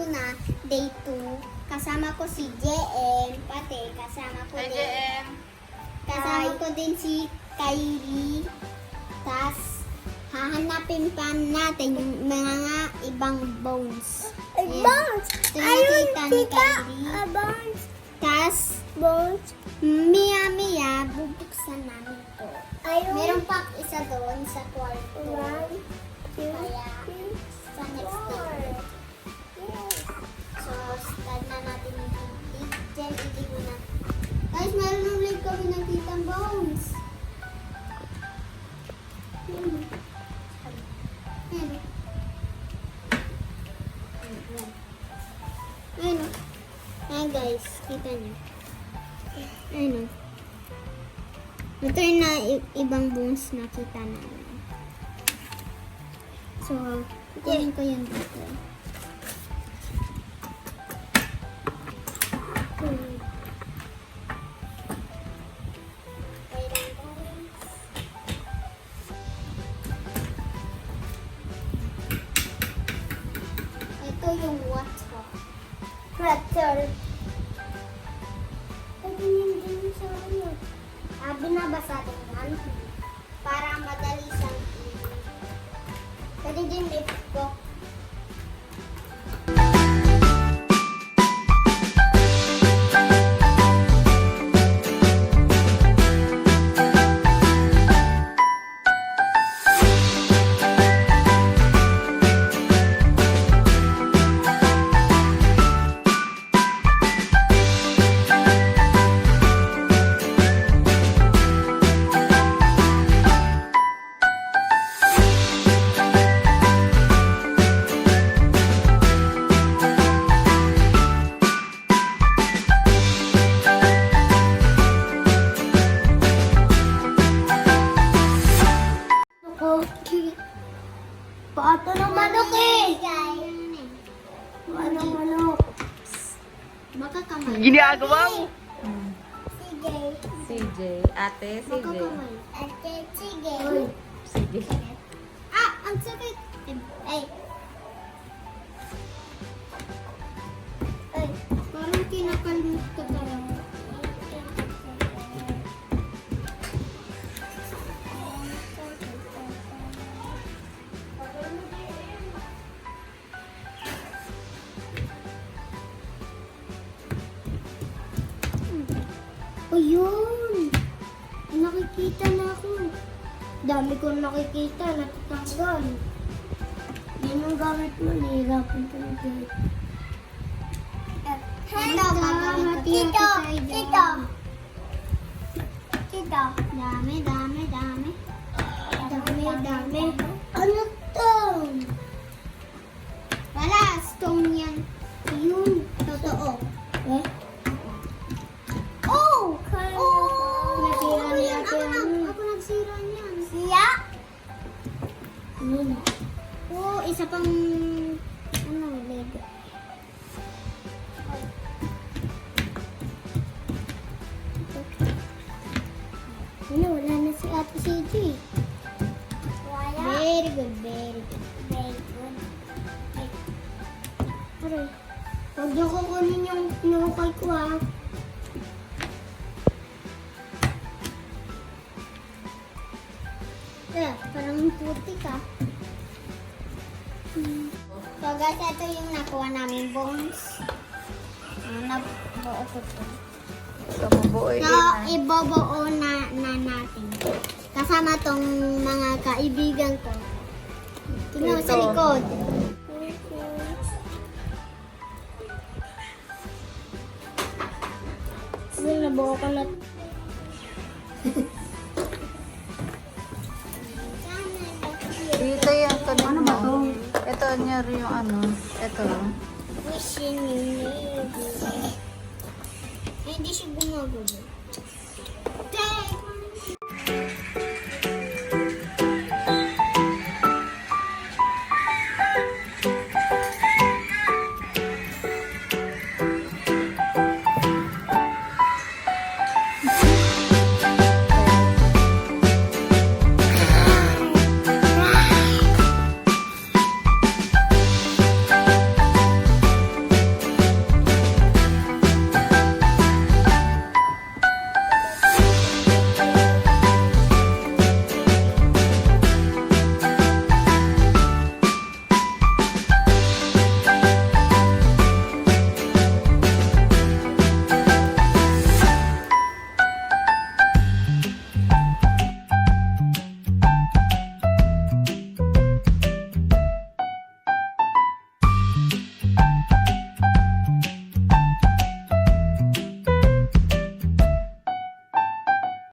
na, day 2. Kasama ko si JM, pati kasama ko Hi, din. JM. Kasama ko din si Kylie. Tas, hahanapin pa natin yung mga ibang bones. Bones! Ito yung nakita ni Kylie. Bones! Tas, Bones! Mia, bubuksan namin to. Ayun. Meron pa isa doon sa kwarto. 1, 2, Kaya, sa next day. So, start na natin yung titig. Diyan, hindi mo na. Guys, meron ulit kami nakita bones. Meron. Ayun. Ayan guys, kita niyo. Ayun. Ito yung ibang bones nakita namin. So, kukunin ko yun dito. Ito yung water. Pretzel. Pwede niyo din sa ano. Binabasa din yan. Para madali siyang pwede din lift ko. Pato ng manok eh! Pato ng manok. Baka kamay. Ginagawa mo? Sige. CJ. Ate, Baka CJ. kamay. Ate, sige. CJ. Ah! Ang sakit! Ay! Ay! Parang kinakalmot ka parang. O yun! Nakikita na ako. Dami ko nakikita, natatanggal. Yan yung gamit mo, nahihirapan ka na dyan. Tito! Tito! Tito! Dami, dami, dami. Dami, dami. Ano to? Wala, stone yan. Yun, totoo. Eh? Oh! Nasira ni Yan, ate ano? ako nagsira niyan. Siya? Ano? Oh, isa pang Lego. Ano, wala na si ate CJ. Wala. Very good, very good. Very good. Aray. Huwag niyo kukunin yung pinukay ko ha. Parang puti ka. So guys, ito yung nakuha namin bones. Nabuo ko to. So, mabuoy So, ibobuo na natin. Kasama tong mga kaibigan ko. Tingnan mo sa Ito. likod. Nabuo ko na. Dito yung tunog ano mo. Ito niya rin yung ano. Ito. Wishing you may. Hindi siya gumagano.